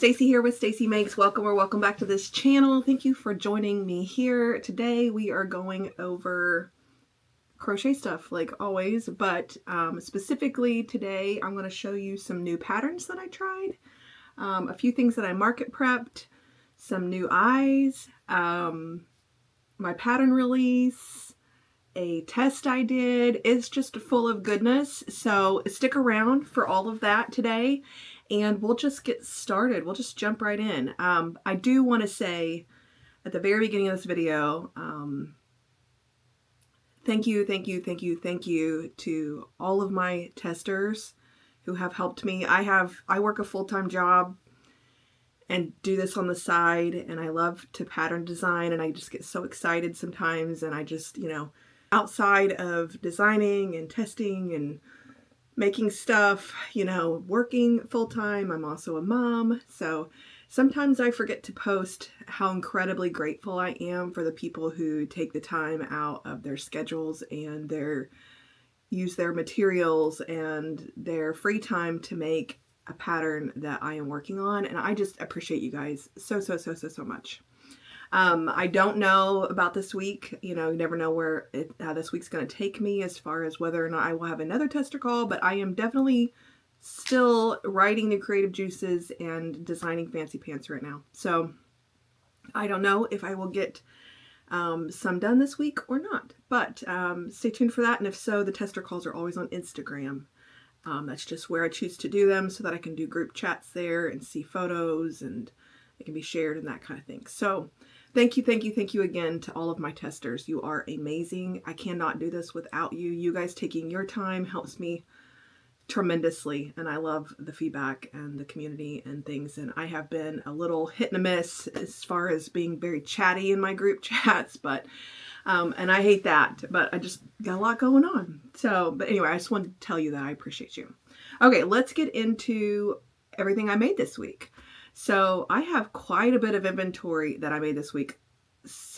Stacy here with Stacy Makes. Welcome or welcome back to this channel. Thank you for joining me here. Today we are going over crochet stuff like always, but specifically today I'm going to show you some new patterns that I tried, a few things that I market prepped, some new eyes, my pattern release, a test I did. It's just full of goodness, so stick around for all of that today and we'll just get started. We'll just jump right in. I do want to say at the very beginning of this video, thank you to all of my testers who have helped me. I work a full-time job and do this on the side, and I love to pattern design, and I just get so excited sometimes, and I just, outside of designing and testing and making stuff, working full-time, I'm also a mom, so sometimes I forget to post how incredibly grateful I am for the people who take the time out of their schedules and use their materials and their free time to make a pattern that I am working on, and I just appreciate you guys so much. I don't know about this week. You never know how this week's going to take me as far as whether or not I will have another tester call, but I am definitely still writing new creative juices and designing fancy pants right now. So I don't know if I will get some done this week or not, but stay tuned for that. And if so, the tester calls are always on Instagram. That's just where I choose to do them so that I can do group chats there and see photos and they can be shared and that kind of thing. So thank you again to all of my testers. You are amazing. I cannot do this without you. You guys taking your time helps me tremendously, and I love the feedback and the community and things. And I have been a little hit and a miss as far as being very chatty in my group chats, but and I hate that, but I just got a lot going on. So, but anyway, I just wanted to tell you that I appreciate you. Okay, let's get into everything I made this week. So I have quite a bit of inventory that I made this week.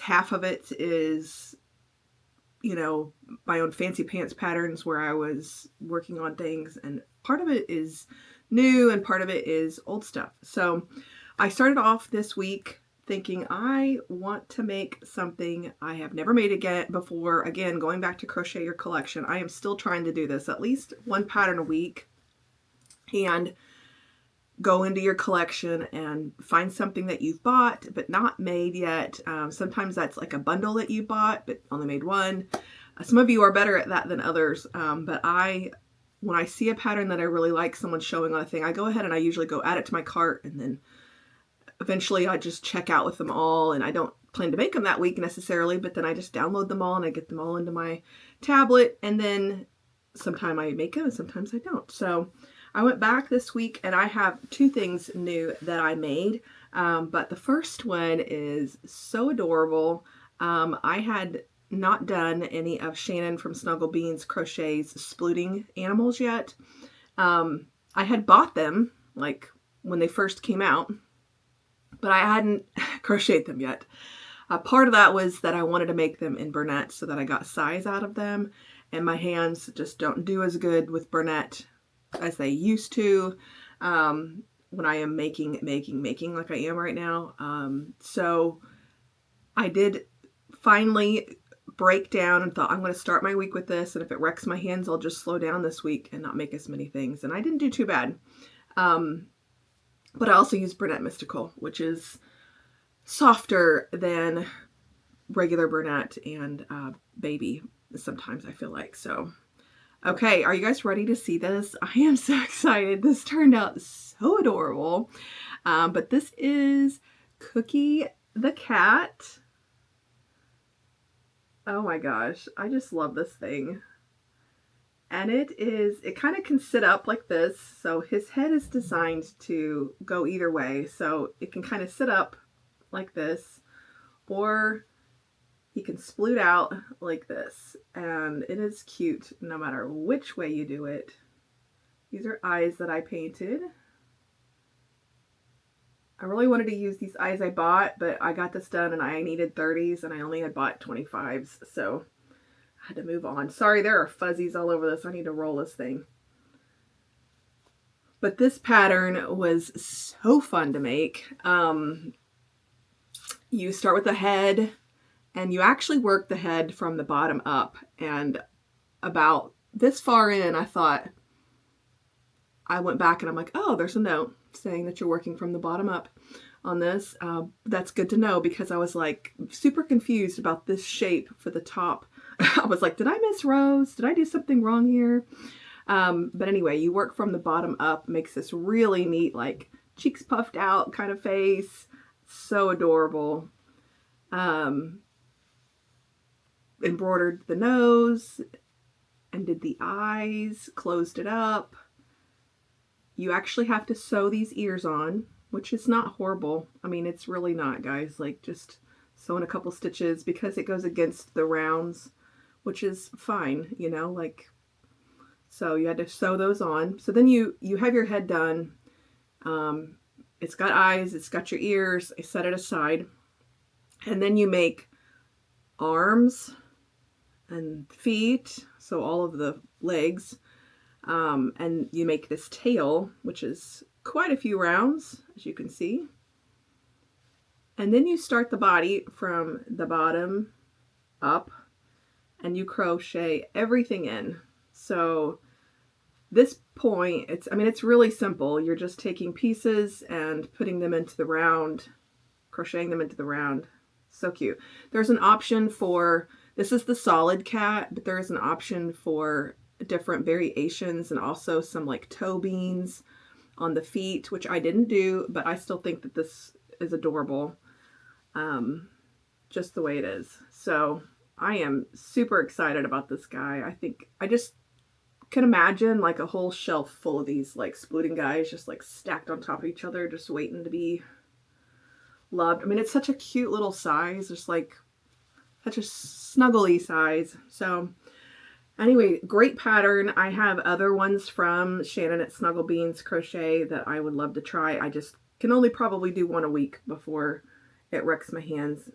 Half of it is, my own fancy pants patterns where I was working on things, and part of it is new and part of it is old stuff. So I started off this week thinking I want to make something I have never made before. Again, going back to Crochet Your Collection, I am still trying to do this, at least one pattern a week, and go into your collection and find something that you've bought but not made yet. Sometimes that's like a bundle that you bought but only made one. Some of you are better at that than others, but when I see a pattern that I really like, someone showing on a thing, I go ahead and I usually go add it to my cart, and then eventually I just check out with them all, and I don't plan to make them that week necessarily, but then I just download them all and I get them all into my tablet, and then sometimes I make them and sometimes I don't. So I went back this week and I have two things new that I made, but the first one is so adorable. I had not done any of Shannon from Snuggle Beans Crochet's splooting animals yet. I had bought them like when they first came out, but I hadn't crocheted them yet. Part of that was that I wanted to make them in Burnett so that I got size out of them, and my hands just don't do as good with Burnett as they used to when I am making like I am right now. So I did finally break down and thought I'm going to start my week with this, and if it wrecks my hands, I'll just slow down this week and not make as many things. And I didn't do too bad. But I also use Burnett Mystical, which is softer than regular Burnett and Baby sometimes, I feel like. So okay, are you guys ready to see this? I am so excited. This turned out so adorable. But this is Cookie the cat. Oh my gosh, I just love this thing. And it kind of can sit up like this. So his head is designed to go either way. So it can kind of sit up like this, or he can sploot out like this, and it is cute no matter which way you do it. These are eyes that I painted. I really wanted to use these eyes I bought, but I got this done and I needed 30s and I only had bought 25s, so I had to move on. Sorry, there are fuzzies all over this. I need to roll this thing. But this pattern was so fun to make. You start with the head, and you actually work the head from the bottom up. And about this far in, I went back and I'm like, oh, there's a note saying that you're working from the bottom up on this. That's good to know, because I was like super confused about this shape for the top. I was like, did I miss rows? Did I do something wrong here? But anyway, you work from the bottom up, makes this really neat, like cheeks puffed out kind of face. So adorable. Embroidered the nose and did the eyes, closed it up. You actually have to sew these ears on, which is not horrible. I mean, it's really not, guys. Like, just sew in a couple stitches because it goes against the rounds, which is fine, you know, like, so you had to sew those on. So then you have your head done. It's got eyes, it's got your ears. I set it aside. And then you make arms and feet, so all of the legs. And you make this tail, which is quite a few rounds, as you can see. And then you start the body from the bottom up, and you crochet everything in. So this point, it's really simple. You're just taking pieces and putting them into the round, crocheting them into the round. So cute. There's an option for, this is the solid cat, but there is an option for different variations and also some like toe beans on the feet, which I didn't do, but I still think that this is adorable, just the way it is. So I am super excited about this guy. I just can imagine like a whole shelf full of these like splooting guys just like stacked on top of each other, just waiting to be loved. I mean, it's such a cute little size, just like such a snuggly size. So anyway, great pattern. I have other ones from Shannon at Snuggle Beans Crochet that I would love to try. I just can only probably do one a week before it wrecks my hands.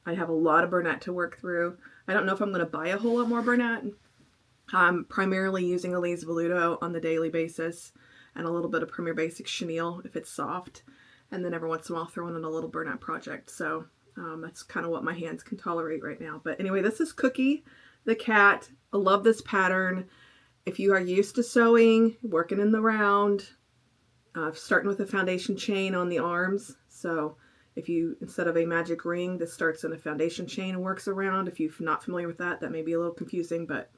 I have a lot of Bernat to work through. I don't know if I'm going to buy a whole lot more Bernat. I'm primarily using Elise Voluto on the daily basis and a little bit of Premier Basics chenille if it's soft. And then every once in a while throw in a little Bernat project. So that's kind of what my hands can tolerate right now. But anyway, this is Cookie the cat. I love this pattern. If you are used to sewing, working in the round, starting with a foundation chain on the arms. So if you, instead of a magic ring, this starts in a foundation chain and works around. If you're not familiar with that, that may be a little confusing, but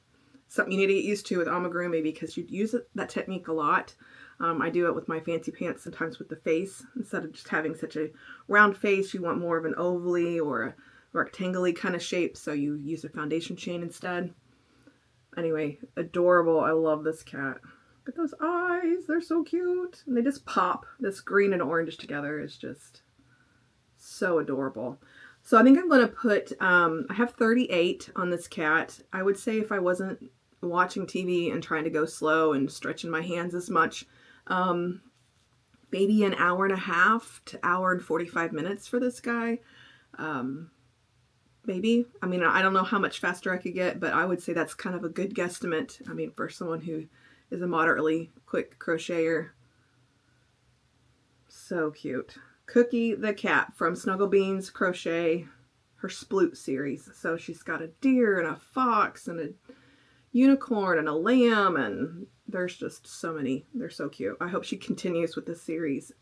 something you need to get used to with amigurumi because you use that technique a lot. I do it with my fancy pants sometimes with the face. Instead of just having such a round face, you want more of an ovally or a rectangle-y kind of shape, so you use a foundation chain instead. Anyway, adorable. I love this cat. Look at those eyes. They're so cute. And they just pop. This green and orange together is just so adorable. So I think I'm going to put, I have 38 on this cat. I would say if I wasn't watching TV and trying to go slow and stretching my hands as much, maybe an hour and a half to hour and 45 minutes for this guy. Maybe. I mean, I don't know how much faster I could get, but I would say that's kind of a good guesstimate. I mean, for someone who is a moderately quick crocheter. So cute. Cookie the cat from Snuggle Beans Crochet, her Sploot series. So she's got a deer and a fox and a unicorn and a lamb, and there's just so many. They're so cute. I hope she continues with this series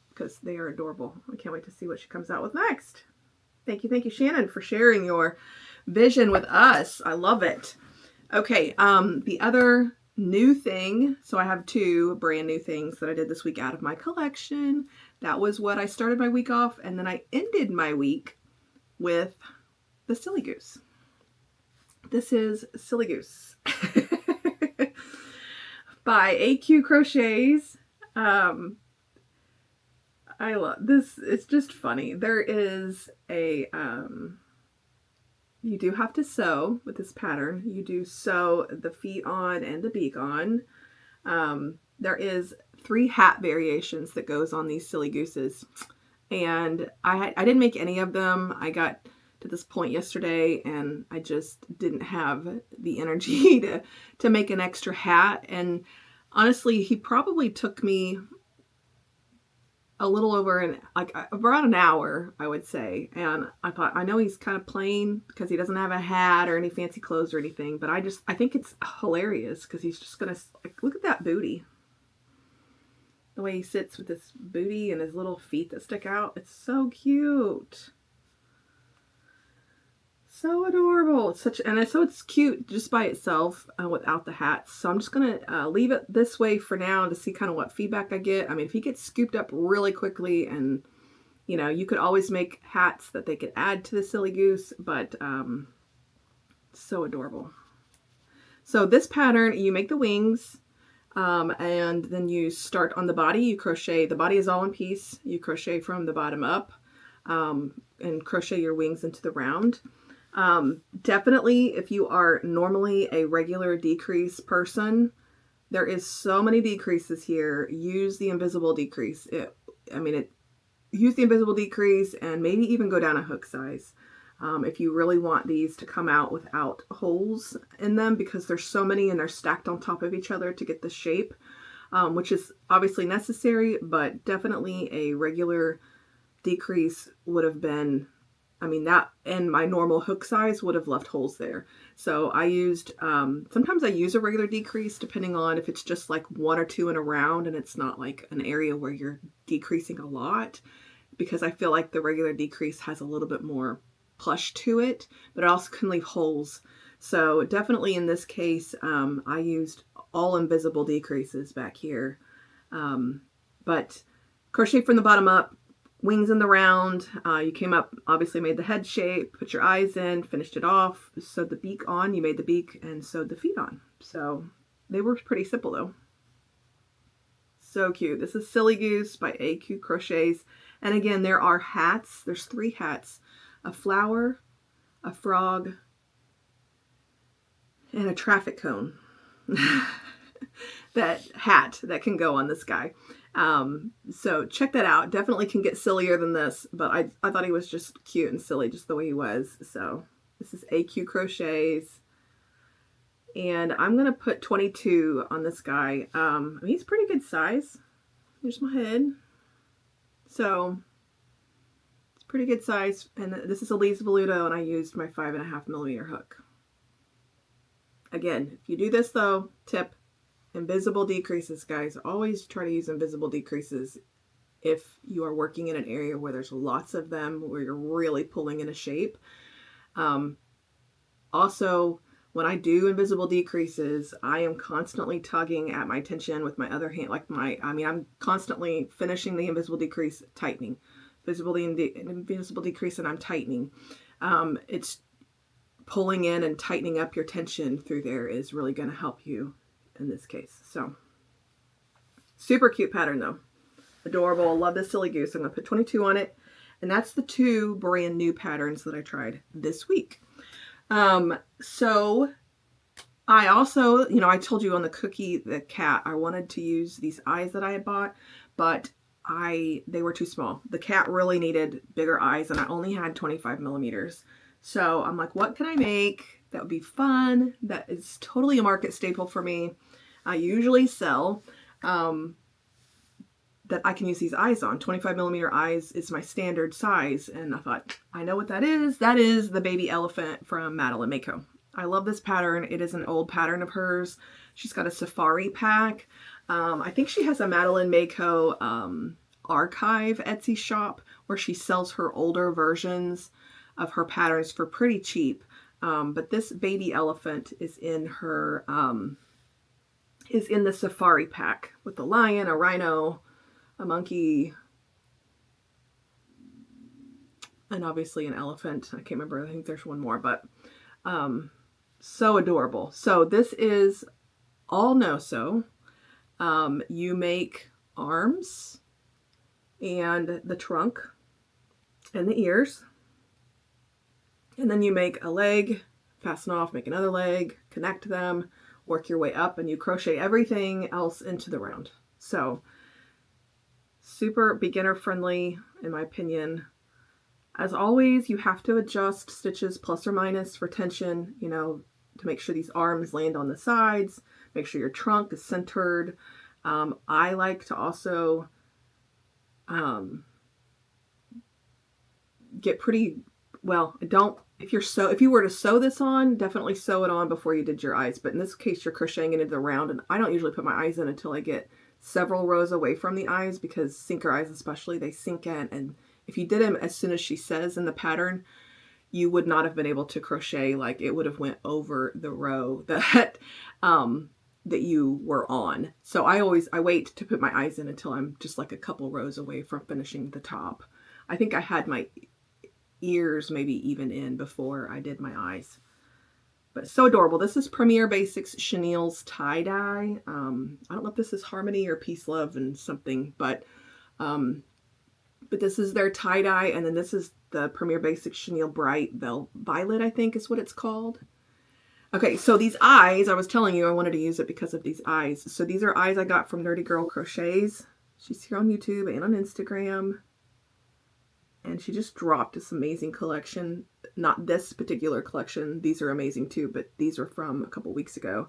because they are adorable. I can't wait to see what she comes out with next. Thank you, Shannon, for sharing your vision with us. I love it. Okay, the other new thing, so I have two brand new things that I did this week out of my collection. That was what I started my week off, and then I ended my week with the Silly Goose. This is Silly Goose by AQ Crochets. I love this. It's just funny. There is a, you do have to sew with this pattern. You do sew the feet on and the beak on. There is 3 hat variations that goes on these Silly Gooses. And I didn't make any of them. I got to this point yesterday and I just didn't have the energy to make an extra hat. And Honestly, he probably took me a little over around an hour, I would say. And I thought, I know he's kind of plain because he doesn't have a hat or any fancy clothes or anything, but I think it's hilarious because he's just gonna, like, look at that booty. The way he sits with his booty and his little feet that stick out. It's so cute. So adorable. It's cute just by itself without the hats. So I'm just gonna leave it this way for now to see kind of what feedback I get. I mean, if he gets scooped up really quickly, and you know, you could always make hats that they could add to the Silly Goose, but so adorable. So this pattern, you make the wings, and then you start on the body. You crochet. The body is all in piece. You crochet from the bottom up, and crochet your wings into the round. Definitely, if you are normally a regular decrease person, there is so many decreases here. Use the invisible decrease. Use the invisible decrease and maybe even go down a hook size. If you really want these to come out without holes in them, because there's so many and they're stacked on top of each other to get the shape, which is obviously necessary, but definitely a regular decrease would have been, that and my normal hook size would have left holes there. So I used, sometimes I use a regular decrease depending on if it's just like one or two in a round and it's not like an area where you're decreasing a lot, because I feel like the regular decrease has a little bit more plush to it, but it also can leave holes. So definitely in this case, I used all invisible decreases back here. But crochet from the bottom up, wings in the round. You came up, obviously made the head shape, put your eyes in, finished it off, sewed the beak on. You made the beak and sewed the feet on. So they were pretty simple though. So cute. This is Silly Goose by AQ Crochets. And again, there are hats. There's 3 hats. A flower, a frog, and a traffic cone. That hat that can go on this guy. So check that out. Definitely can get sillier than this, but I thought he was just cute and silly just the way he was. So this is AQ Crochets. And I'm going to put 22 on this guy. He's pretty good size. Here's my head. So it's pretty good size. And this is a Lee's Voluto, and I used my 5.5mm hook. Again, if you do this though, tip, invisible decreases, guys. Always try to use invisible decreases if you are working in an area where there's lots of them, where you're really pulling in a shape. Also, when I do invisible decreases, I am constantly tugging at my tension with my other hand. I'm constantly finishing the invisible decrease, tightening. Invisible decrease, and I'm tightening. It's pulling in and tightening up your tension through there is really going to help you in this case. So super cute pattern though. Adorable. Love this Silly Goose. I'm going to put 22 on it. And that's the 2 brand new patterns that I tried this week. So I also, I told you on the cookie, the cat, I wanted to use these eyes that I had bought, but they were too small. The cat really needed bigger eyes, and I only had 25mm. So I'm like, what can I make that would be fun? That is totally a market staple for me. I usually sell that I can use these eyes on. 25mm eyes is my standard size. And I thought, I know what that is. That is the baby elephant from Madeline Mako. I love this pattern. It is an old pattern of hers. She's got a safari pack. I think she has a Madeline Mako archive Etsy shop where she sells her older versions of her patterns for pretty cheap. But this baby elephant is in her, is in the safari pack with a lion, a rhino, a monkey, and obviously an elephant. I can't remember. I think there's one more, but so adorable. So this is all no-sew. You make arms and the trunk and the ears. And then you make a leg, fasten off, make another leg, connect them, work your way up, and you crochet everything else into the round. So super beginner friendly, in my opinion. As always, you have to adjust stitches plus or minus for tension, to make sure these arms land on the sides. Make sure your trunk is centered. I like to also get pretty, well, if you were to sew this on, definitely sew it on before you did your eyes. But in this case, you're crocheting into the round, and I don't usually put my eyes in until I get several rows away from the eyes, because sinker eyes especially, they sink in, and if you did them as soon as she says in the pattern, you would not have been able to crochet. Like, it would have went over the row that that you were on. So I wait to put my eyes in until I'm just like a couple rows away from finishing the top. I think I had my ears maybe even in before I did my eyes. But so adorable. This is Premier Basics Chenille's tie-dye. I don't know if this is Harmony or Peace, Love, and something, but this is their tie-dye, and then this is the Premier Basics Chenille Bright Violet, I think is what it's called. Okay, so these eyes, I was telling you I wanted to use it because of these eyes. So these are eyes I got from Nerdy Girl Crochets. She's here on YouTube and on Instagram. And she just dropped this amazing collection. Not this particular collection. These are amazing too, but these are from a couple weeks ago.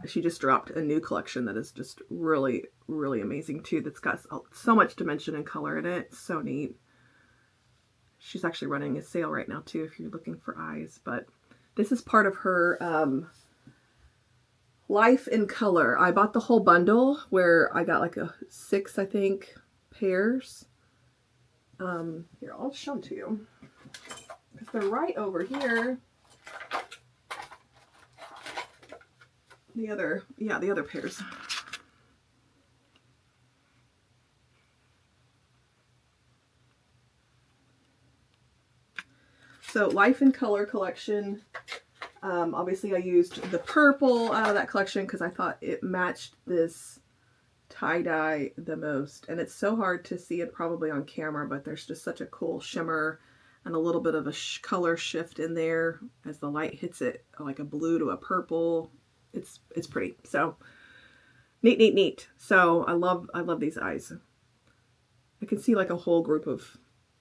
She just dropped a new collection that is just really, really amazing too. That's got so much dimension and color in it. It's so neat. She's actually running a sale right now too if you're looking for eyes. But this is part of her Life in Color. I bought the whole bundle where I got like 6, I think, pairs. Here, I'll show them to you. Because they're right over here. The other pairs. So Life in Color collection. Obviously I used the purple out of that collection because I thought it matched this tie-dye the most. And it's so hard to see it probably on camera, but there's just such a cool shimmer and a little bit of a color shift in there as the light hits it, like a blue to a purple. It's pretty. So neat, neat, neat. So I love these eyes. I can see like a whole group of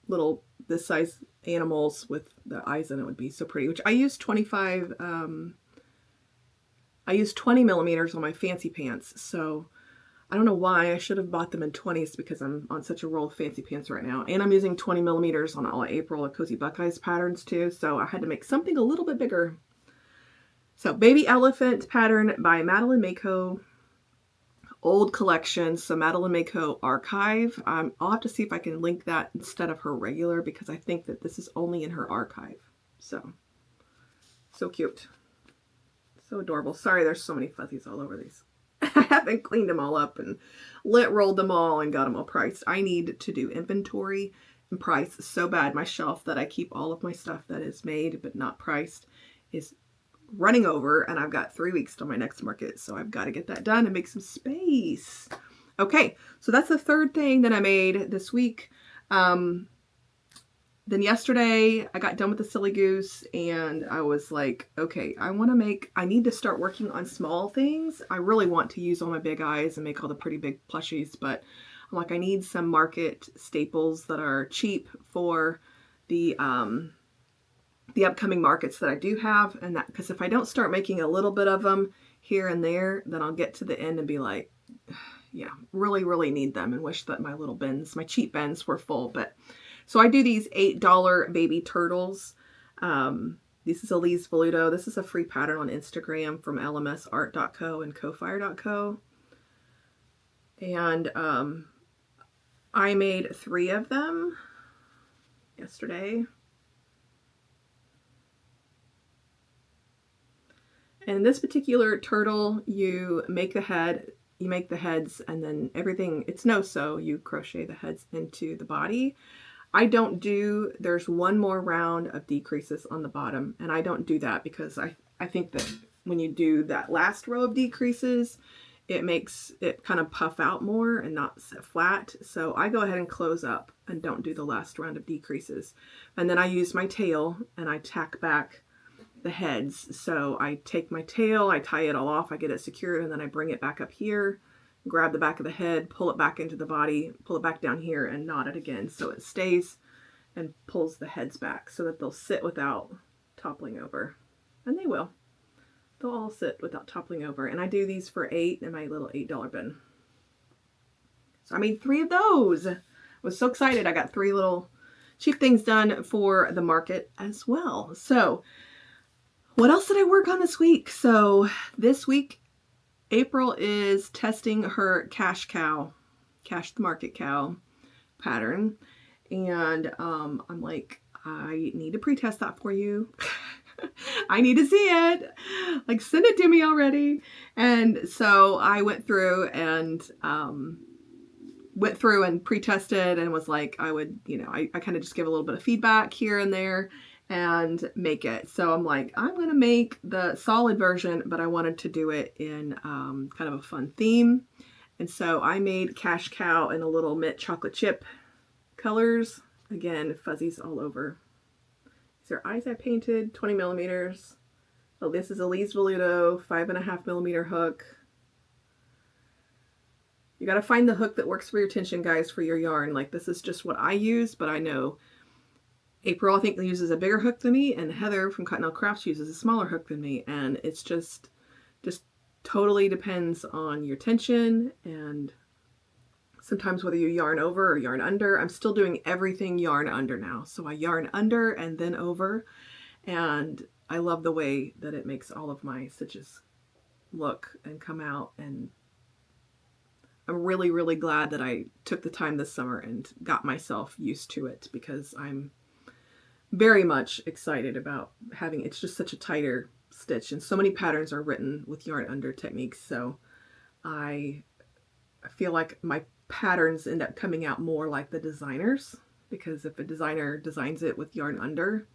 little this size animals with the eyes in it would be so pretty, which I used 25, I used 20 millimeters on my fancy pants. So I don't know why I should have bought them in 20s because I'm on such a roll of fancy pants right now. And I'm using 20 millimeters on all April of Cozy Buckeyes patterns too. So I had to make something a little bit bigger. So Baby Elephant pattern by Madeline Mako. Old collection, so Madeline Mako archive. I'll have to see if I can link that instead of her regular because I think that this is only in her archive. So cute. So adorable. Sorry, there's so many fuzzies all over these. I haven't cleaned them all up and rolled them all and got them all priced. I need to do inventory and price so bad. My shelf that I keep all of my stuff that is made but not priced is running over, and I've got 3 weeks till my next market, so I've got to get that done and make some space. Okay, so that's the third thing that I made this week. Then yesterday I got done with the Silly Goose and I was like, okay, I need to start working on small things. I really want to use all my big eyes and make all the pretty big plushies, but I'm like, I need some market staples that are cheap for the upcoming markets that I do have, and that because if I don't start making a little bit of them here and there, then I'll get to the end and be like, yeah, really, really need them and wish that my little bins, my cheap bins were full. But so I do these $8 baby turtles. This is Elise Voluto. This is a free pattern on Instagram from lmsart.co and cofire.co. And I made 3 of them yesterday. And in this particular turtle, you make the head, you make the heads, and then everything, it's no-sew, you crochet the heads into the body. I don't do, there's one more round of decreases on the bottom, and I don't do that because I think that when you do that last row of decreases, it makes it kind of puff out more and not sit flat. So I go ahead and close up and don't do the last round of decreases. And then I use my tail and I tack back the heads. So I take my tail, I tie it all off, I get it secured, and then I bring it back up here, grab the back of the head, pull it back into the body, pull it back down here, and knot it again so it stays and pulls the heads back so that they'll sit without toppling over. And they will. they'll all sit without toppling over. And I do these for $8 in my little $8 bin. So I made 3 of those. I was so excited. I got 3 little cheap things done for the market as well. So what else did I work on this week? So this week, April is testing her Cash the Market Cow pattern. And I'm like, I need to pre-test that for you. I need to see it. Like, send it to me already. And so I went through and pre-tested and was like, I would, I kind of just give a little bit of feedback here and there and make it. So I'm like, I'm going to make the solid version, but I wanted to do it in kind of a fun theme. And so I made Cash Cow in a little mint chocolate chip colors. Again, fuzzies all over. These are eyes I painted, 20 millimeters. Oh, this is a Lee's Voluto 5.5 millimeter hook. You got to find the hook that works for your tension, guys, for your yarn. Like, this is just what I use, but I know April, I think, uses a bigger hook than me, and Heather from Cottonelle Crafts uses a smaller hook than me. And it's just totally depends on your tension and sometimes whether you yarn over or yarn under. I'm still doing everything yarn under now. So I yarn under and then over. And I love the way that it makes all of my stitches look and come out. And I'm really, really glad that I took the time this summer and got myself used to it, because I'm very much excited about having, it's just such a tighter stitch, and so many patterns are written with yarn under techniques. So I feel like my patterns end up coming out more like the designers, because if a designer designs it with yarn under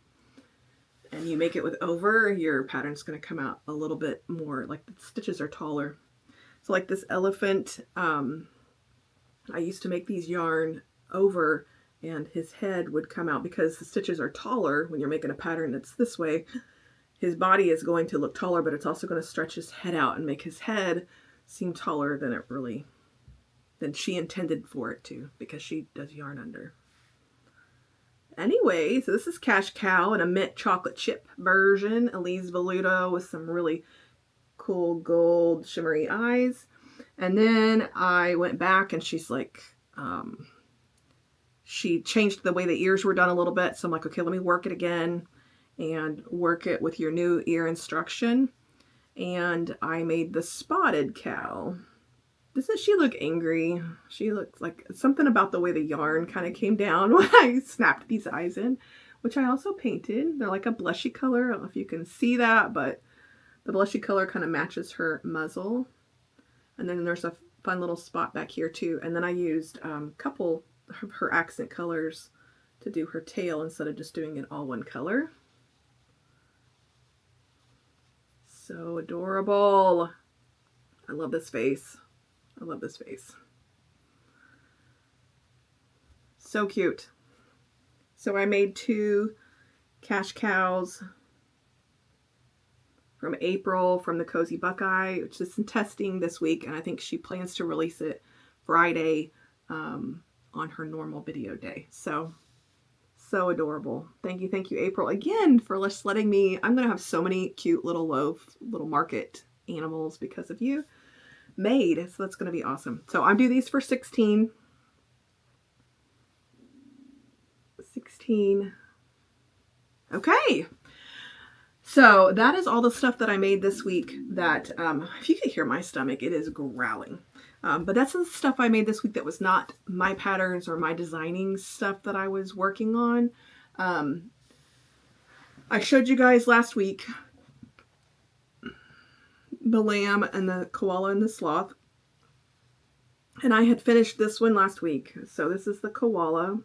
and you make it with over, your pattern's going to come out a little bit more like the stitches are taller. So like this elephant, I used to make these yarn over, and his head would come out because the stitches are taller. When you're making a pattern that's this way, his body is going to look taller, but it's also going to stretch his head out and make his head seem taller than she intended for it to, because she does yarn under. Anyway, so this is Cash Cow in a mint chocolate chip version, Elise Voluto with some really cool gold shimmery eyes. And then I went back and she's like, she changed the way the ears were done a little bit. So I'm like, okay, let me work it again and work it with your new ear instruction. And I made the spotted cow. Doesn't she look angry? She looks like something about the way the yarn kind of came down when I snapped these eyes in, which I also painted. They're like a blushy color. I don't know if you can see that, but the blushy color kind of matches her muzzle. And then there's a fun little spot back here too. And then I used a couple of her accent colors to do her tail instead of just doing it all one color. So adorable. I love this face. I love this face. So cute. So I made 2 Cash Cows from April from the Cozy Buckeye, which is in testing this week, and I think she plans to release it Friday on her normal video day. So adorable. Thank you, April, again for just letting me. I'm gonna have so many cute little market animals because of you made, so that's gonna be awesome. So I'm doing these for 16. Okay. So that is all the stuff that I made this week that, if you could hear my stomach, it is growling. But that's the stuff I made this week that was not my patterns or my designing stuff that I was working on. I showed you guys last week the lamb and the koala and the sloth. And I had finished this one last week. So this is the koala.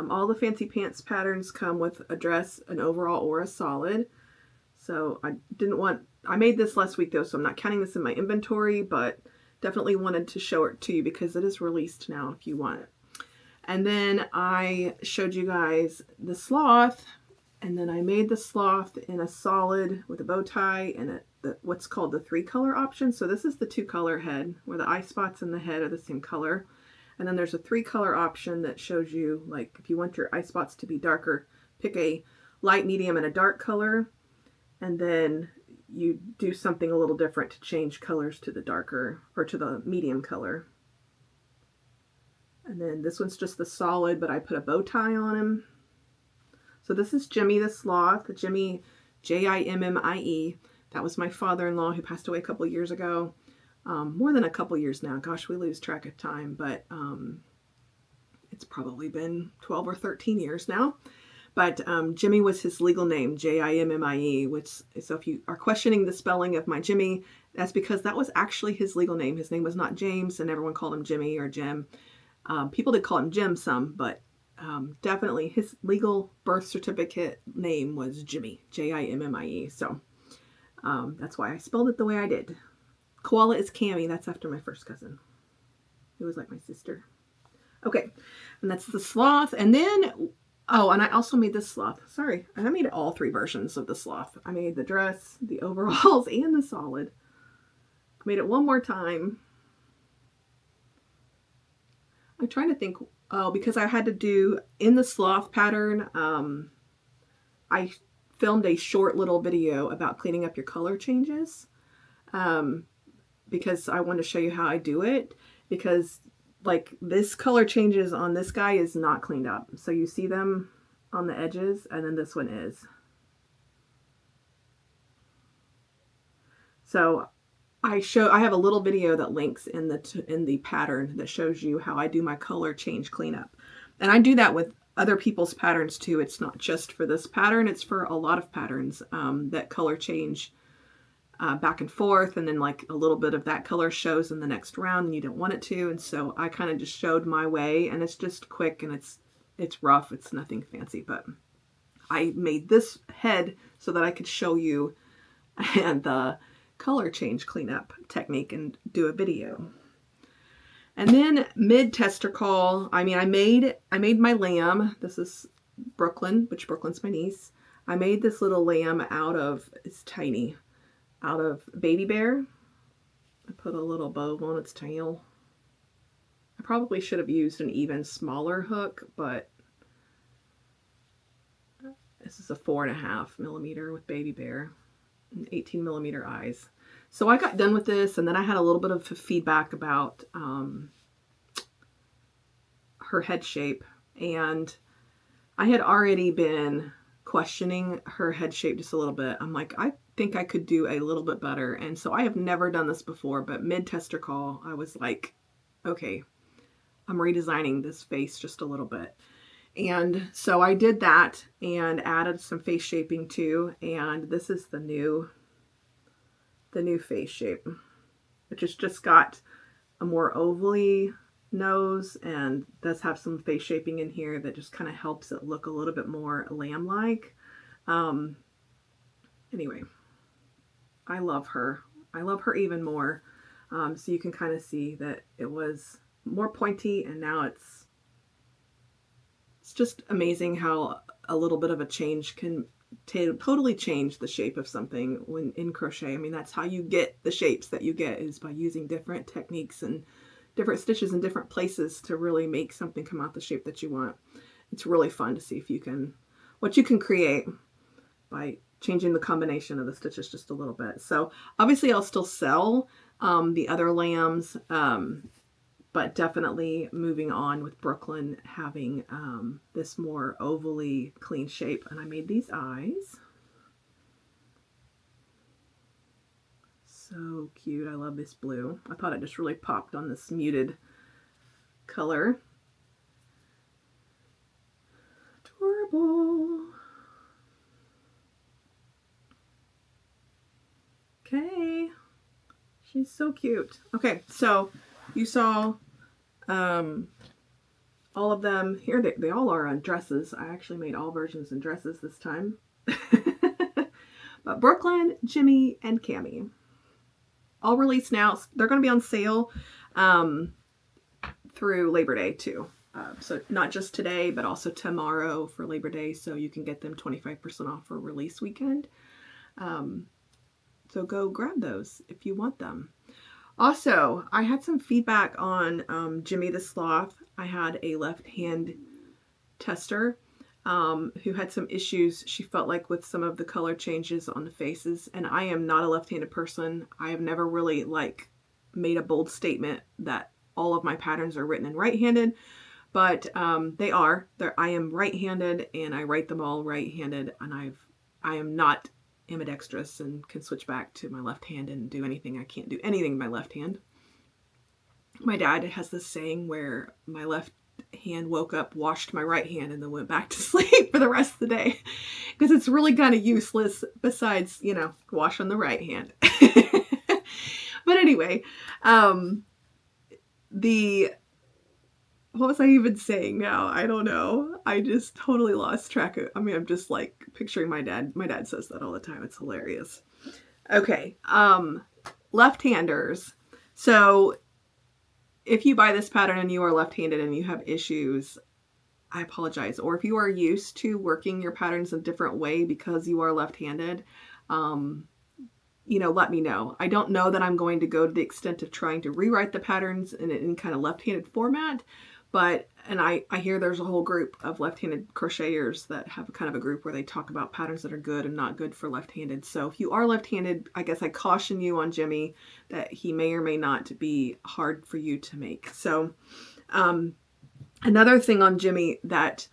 All the fancy pants patterns come with a dress, an overall, or a solid. So I made this last week though, so I'm not counting this in my inventory, but definitely wanted to show it to you because it is released now if you want it. And then I showed you guys the sloth, and then I made the sloth in a solid with a bow tie and what's called the 3-color option. So this is the 2-color head where the eye spots and the head are the same color. And then there's a 3-color option that shows you, like, if you want your eye spots to be darker, pick a light, medium, and a dark color. And then you do something a little different to change colors to the darker or to the medium color. And then this one's just the solid, but I put a bow tie on him. So this is Jimmy the Sloth, Jimmy, Jimmie. That was my father-in-law who passed away a couple years ago. More than a couple years now. Gosh, we lose track of time, but it's probably been 12 or 13 years now. But Jimmy was his legal name, Jimmie, which, so if you are questioning the spelling of my Jimmy, that's because that was actually his legal name. His name was not James, and everyone called him Jimmy or Jim. People did call him Jim some, but definitely his legal birth certificate name was Jimmy, Jimmie. So that's why I spelled it the way I did. Koala is Cammy. That's after my first cousin, who was like my sister. Okay, and that's the sloth. And then, oh, and I also made this sloth. Sorry, I made all 3 versions of the sloth. I made the dress, the overalls, and the solid. I made it one more time. I'm trying to think, oh, because I had to do, in the sloth pattern, I filmed a short little video about cleaning up your color changes. Because I wanted to show you how I do it, because like this color changes on this guy is not cleaned up. So you see them on the edges, and then this one is. So I have a little video that links in the pattern that shows you how I do my color change cleanup. And I do that with other people's patterns too. It's not just for this pattern, it's for a lot of patterns that color change back and forth, and then like a little bit of that color shows in the next round and you don't want it to. And so I kind of just showed my way, and it's just quick and it's rough. It's nothing fancy, but I made this head so that I could show you and the color change cleanup technique and do a video. And then mid tester call, I made my lamb. This is Brooklyn, which Brooklyn's my niece. I made this little lamb out of, it's tiny, out of baby bear. I put a little bow on its tail. I probably should have used an even smaller hook, but this is a 4.5 millimeter with baby bear and 18 millimeter eyes. So I got done with this, and then I had a little bit of feedback about her head shape, and I had already been questioning her head shape just a little bit. I'm like, I think I could do a little bit better. And so I have never done this before, but mid tester call, I was like, okay, I'm redesigning this face just a little bit. And so I did that and added some face shaping too. And this is the new face shape, which has just got a more ovally nose and does have some face shaping in here that just kind of helps it look a little bit more lamb-like. Anyway, I love her. I love her even more. So you can kind of see that it was more pointy, and now it's just amazing how a little bit of a change can totally change the shape of something when in crochet. I mean, that's how you get the shapes that you get, is by using different techniques and different stitches in different places to really make something come out the shape that you want. It's really fun to see if you can, what you can create by changing the combination of the stitches just a little bit. So obviously I'll still sell the other lambs, but definitely moving on with Brooklyn having this more ovally clean shape. And I made these eyes. So cute. I love this blue. I thought it just really popped on this muted color. Adorable. Okay. She's so cute. Okay, so you saw all of them here. They all are on dresses. I actually made all versions in dresses this time. But Brooklyn, Jimmy, and Cammy. All released now. They're going to be on sale through Labor Day too. So not just today, but also tomorrow for Labor Day. So you can get them 25% off for release weekend. So go grab those if you want them. Also, I had some feedback on Jimmy the Sloth. I had a left hand tester who had some issues, she felt like, with some of the color changes on the faces. And I am not a left-handed person. I have never really like made a bold statement that all of my patterns are written in right-handed, but they are. I am right-handed and I write them all right-handed, and I am not ambidextrous and can switch back to my left hand and do anything. I can't do anything with my left hand. My dad has this saying where my left hand woke up, washed my right hand, and then went back to sleep for the rest of the day, because it's really kind of useless besides, you know, wash on the right hand. But anyway, what was I even saying now? I don't know. I just totally lost track of, I'm just like picturing my dad. My dad says that all the time. It's hilarious. Okay. Left-handers. So if you buy this pattern and you are left-handed and you have issues, I apologize. Or if you are used to working your patterns a different way because you are left-handed, you know, let me know. I don't know that I'm going to go to the extent of trying to rewrite the patterns in kind of left-handed format, but, and I hear there's a whole group of left-handed crocheters that have kind of a group where they talk about patterns that are good and not good for left-handed. So if you are left-handed, I guess I caution you on Jimmy that he may or may not be hard for you to make. So another thing on Jimmy that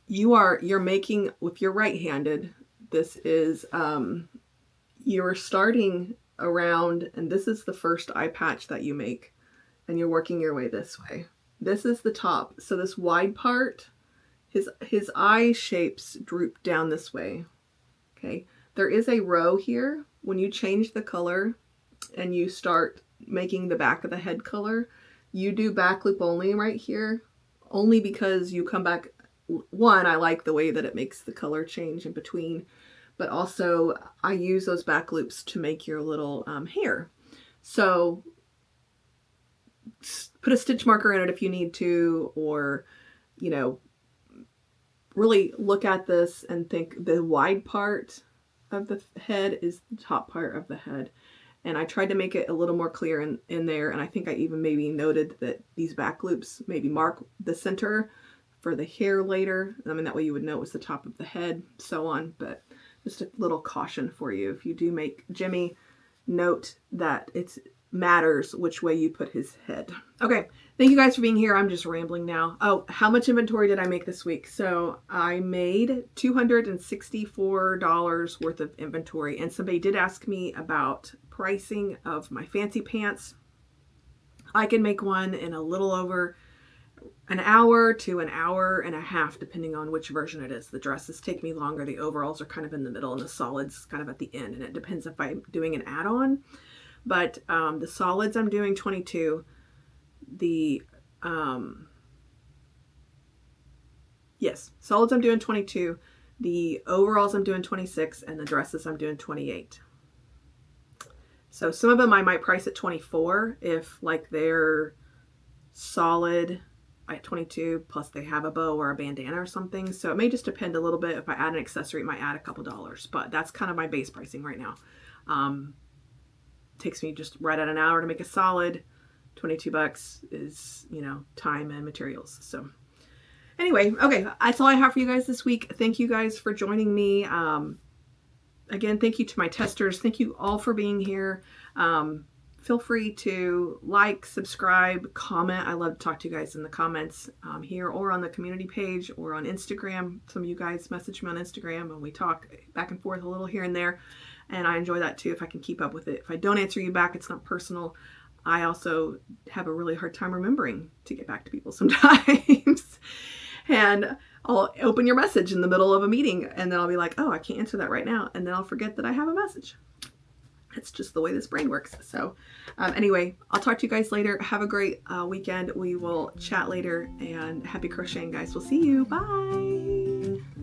you're making, if you're right-handed, this is, you're starting around, and this is the first eye patch that you make, and you're working your way this way. This is the top. So this wide part, his eye shapes droop down this way. Okay. There is a row here. When you change the color and you start making the back of the head color, you do back loop only right here, only because you come back. One, I like the way that it makes the color change in between, but also I use those back loops to make your little hair. So put a stitch marker in it if you need to, or, you know, really look at this and think the wide part of the head is the top part of the head. And I tried to make it a little more clear in there. And I think I even maybe noted that these back loops maybe mark the center for the hair later. I mean, that way you would know it was the top of the head, so on. But just a little caution for you. If you do make Jimmy, note that it matters which way you put his head. Okay, thank you guys for being here. I'm just rambling now. Oh, how much inventory did I make this week? So I made $264 worth of inventory, and somebody did ask me about pricing of my fancy pants. I can make one in a little over an hour to an hour and a half, depending on which version it is. The dresses take me longer. The overalls are kind of in the middle, and the solids kind of at the end. And it depends if I'm doing an add-on. But the solids I'm doing 22. Solids I'm doing 22. The overalls I'm doing 26, and the dresses I'm doing 28. So some of them I might price at 24 if like they're solid at 22 plus they have a bow or a bandana or something. So it may just depend a little bit. If I add an accessory, it might add a couple dollars, but that's kind of my base pricing right now. Takes me just right at an hour to make a solid. $22 is, you know, time and materials. So anyway, okay, that's all I have for you guys this week. Thank you guys for joining me. Again, thank you to my testers. Thank you all for being here. Feel free to like, subscribe, comment. I love to talk to you guys in the comments here or on the community page or on Instagram. Some of you guys message me on Instagram and we talk back and forth a little here and there. And I enjoy that too if I can keep up with it. If I don't answer you back, it's not personal. I also have a really hard time remembering to get back to people sometimes. And I'll open your message in the middle of a meeting and then I'll be like, oh, I can't answer that right now. And then I'll forget that I have a message. It's just the way this brain works. So anyway, I'll talk to you guys later. Have a great weekend. We will chat later, and happy crocheting, guys. We'll see you. Bye.